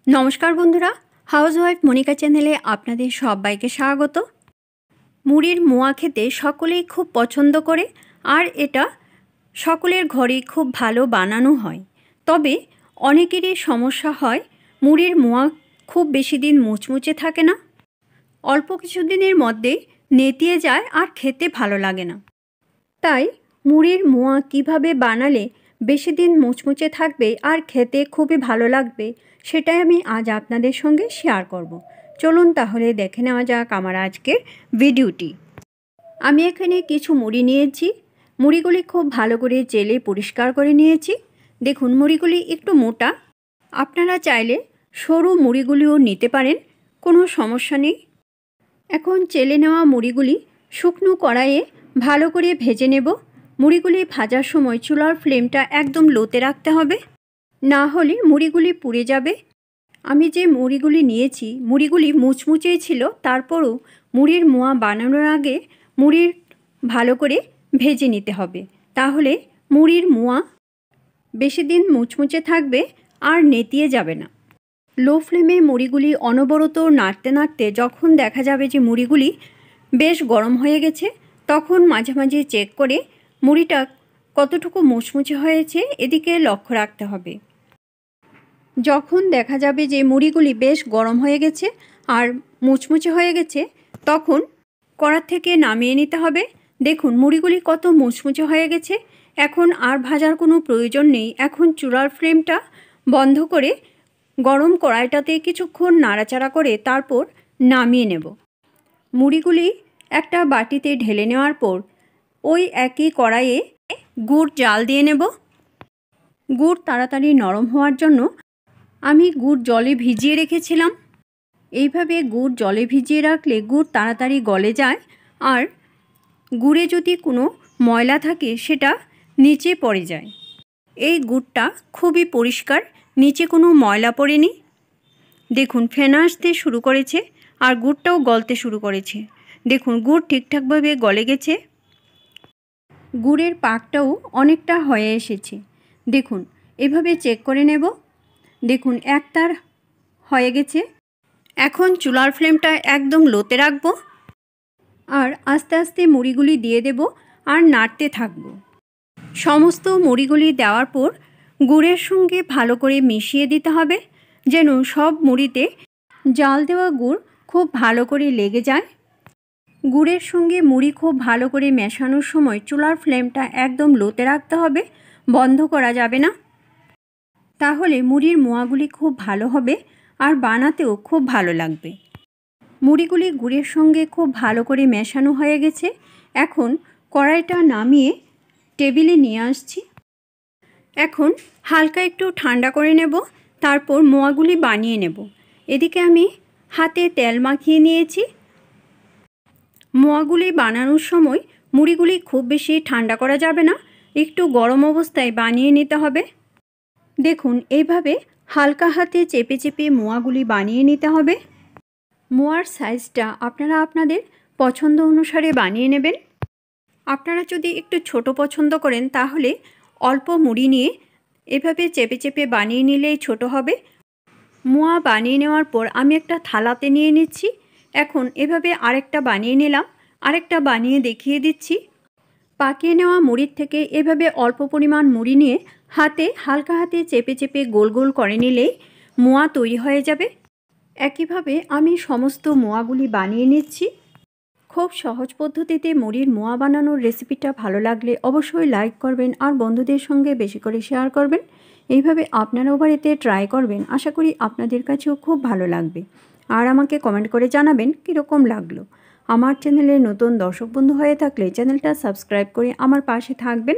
নমস্কার বন্ধুরা, হাউসওয়াইফ মনিকা চ্যানেলে আপনাদের সবাইকে স্বাগত। মুড়ির মোয়া খেতে সকলেই খুব পছন্দ করে, আর এটা সকলের ঘরেই খুব ভালো বানানো হয়। তবে অনেকেরই সমস্যা হয়, মুড়ির মোয়া খুব বেশি দিন মুচমুচে থাকে না, অল্প কিছুদিনের মধ্যে নেতিয়ে যায় আর খেতে ভালো লাগে না। তাই মুড়ির মোয়া কিভাবে বানালে বেশি দিন মুচমুচে থাকবে আর খেতে খুবই ভালো লাগবে, সেটাই আমি আজ আপনাদের সঙ্গে শেয়ার করব। চলুন তাহলে দেখে নেওয়া যাক আমার আজকের ভিডিওটি। আমি এখানে কিছু মুড়ি নিয়েছি। মুড়িগুলি খুব ভালো করে জেলে পরিষ্কার করে নিয়েছি। দেখুন, মুড়িগুলি একটু মোটা, আপনারা চাইলে সরু মুড়িগুলিও নিতে পারেন, কোনো সমস্যা নেই। এখন চেলে নেওয়া মুড়িগুলি শুকনো কড়াইয়ে ভালো করে ভেজে নেব। মুড়িগুলি ভাজার সময় চুলার ফ্লেমটা একদম লোতে রাখতে হবে, না হলে মুড়িগুলি পুড়ে যাবে। আমি যে মুড়িগুলি নিয়েছি, মুড়িগুলি মুচমুচেই ছিল, তারপরও মুড়ির মোয়া বানানোর আগে মুড়ির ভালো করে ভেজে নিতে হবে, তাহলে মুড়ির মোয়া বেশি দিন মুচমুচে থাকবে আর নেতিয়ে যাবে না। লো ফ্লেমে মুড়িগুলি অনবরত নাড়তে নাড়তে যখন দেখা যাবে যে মুড়িগুলি বেশ গরম হয়ে গেছে, তখন মাঝে মাঝে চেক করে মুড়িটা কতটুকু মুচমুচে হয়েছে এদিকে লক্ষ্য রাখতে হবে। যখন দেখা যাবে যে মুড়িগুলি বেশ গরম হয়ে গেছে আর মুচমুচে হয়ে গেছে, তখন কড়া থেকে নামিয়ে নিতে হবে। দেখুন, মুড়িগুলি কত মুচমুচে হয়ে গেছে। এখন আর ভাজার কোনো প্রয়োজন নেই। এখন চুলার ফ্লেমটা বন্ধ করে গরম কড়াইটাতে কিছুক্ষণ নাড়াচাড়া করে তারপর নামিয়ে নেব। মুড়িগুলি একটা বাটিতে ঢেলে নেওয়ার পর ওই একই কড়াইয়ে গুড় জাল দিয়ে নেব। গুড় তাড়াতাড়ি নরম হওয়ার জন্য আমি গুড় জলে ভিজিয়ে রেখেছিলাম। এইভাবে গুড় জলে ভিজিয়ে রাখলে গুড় তাড়াতাড়ি গলে যায়, আর গুড়ে যদি কোনো ময়লা থাকে সেটা নিচে পড়ে যায়। এই গুড়টা খুবই পরিষ্কার, নিচে কোনো ময়লা পড়েনি। দেখুন, ফেনা আসতে শুরু করেছে আর গুড়টাও গলতে শুরু করেছে। দেখুন, গুড় ঠিকঠাকভাবে গলে গেছে, গুড়ের পাকটাও অনেকটা হয়ে এসেছে। দেখুন, এভাবে চেক করে নেব। দেখুন, এক তার হয়ে গেছে। এখন চুলার ফ্লেমটা একদম লোতে রাখবো আর আস্তে আস্তে মুড়িগুলি দিয়ে দেব আর নাড়তে থাকবো। সমস্ত মুড়িগুলি দেওয়ার পর গুড়ের সঙ্গে ভালো করে মিশিয়ে দিতে হবে, যেন সব মুড়িতে জাল দেওয়া গুড় খুব ভালো করে লেগে যায়। গুড়ের সঙ্গে মুড়ি খুব ভালো করে মেশানোর সময় চুলার ফ্লেমটা একদম লোতে রাখতে হবে, বন্ধ করা যাবে না। তাহলে মুড়ির মোয়াগুলি খুব ভালো হবে আর বানাতেও খুব ভালো লাগবে। মুড়িগুলি গুড়ের সঙ্গে খুব ভালো করে মেশানো হয়ে গেছে। এখন কড়াইটা নামিয়ে টেবিলে নিয়ে আসছি। এখন হালকা একটু ঠান্ডা করে নেব, তারপর মোয়াগুলি বানিয়ে নেব। এদিকে আমি হাতে তেল মাখিয়ে নিয়েছি। মোয়াগুলি বানানোর সময় মুড়িগুলি খুব বেশি ঠান্ডা করা যাবে না, একটু গরম অবস্থায় বানিয়ে নিতে হবে। দেখুন, এইভাবে হালকা হাতে চেপে চেপে মোয়াগুলি বানিয়ে নিতে হবে। মোয়ার সাইজটা আপনারা আপনাদের পছন্দ অনুসারে বানিয়ে নেবেন। আপনারা যদি একটু ছোট পছন্দ করেন তাহলে অল্প মুড়ি নিয়ে এভাবে চেপে চেপে বানিয়ে নিলেই ছোট হবে। মোয়া বানিয়ে নেওয়ার পর আমি একটা থালাতে নিয়ে নিচ্ছি। এখন এভাবে আরেকটা বানিয়ে নিলাম, আরেকটা বানিয়ে দেখিয়ে দিচ্ছি। পাকিয়ে নেওয়া মুড়ির থেকে এভাবে অল্প পরিমাণ মুড়ি নিয়ে হালকা হাতে চেপে চেপে গোল গোল করে নিলেই মোয়া তৈরি হয়ে যাবে। একইভাবে আমি সমস্ত মোয়াগুলি বানিয়ে নিচ্ছি। খুব সহজ পদ্ধতিতে মুড়ির মোয়া বানানোর রেসিপিটা ভালো লাগলে অবশ্যই লাইক করবেন আর বন্ধুদের সঙ্গে বেশি করে শেয়ার করবেন। এইভাবে আপনারাও বাড়িতে ট্রাই করবেন, আশা করি আপনাদের কাছেও খুব ভালো লাগবে। আর আমাকে কমেন্ট করে জানাবেন কীরকম লাগলো। আমার চ্যানেলে নতুন দর্শক বন্ধু হয়ে থাকলে চ্যানেলটা সাবস্ক্রাইব করে আমার পাশে থাকবেন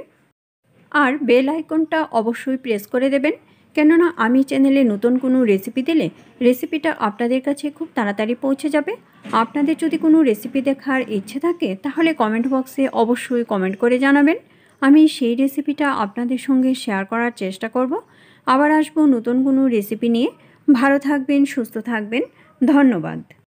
আর বেল আইকনটা অবশ্যই প্রেস করে দেবেন, কেননা আমি চ্যানেলে নতুন কোনো রেসিপি দিলে রেসিপিটা আপনাদের কাছে খুব তাড়াতাড়ি পৌঁছে যাবে। আপনাদের যদি কোনো রেসিপি দেখার ইচ্ছে থাকে তাহলে কমেন্ট বক্সে অবশ্যই কমেন্ট করে জানাবেন, আমি সেই রেসিপিটা আপনাদের সঙ্গে শেয়ার করার চেষ্টা করব। আবার আসবো নতুন কোনো রেসিপি নিয়ে। ভালো থাকবেন, সুস্থ থাকবেন, ধন্যবাদ।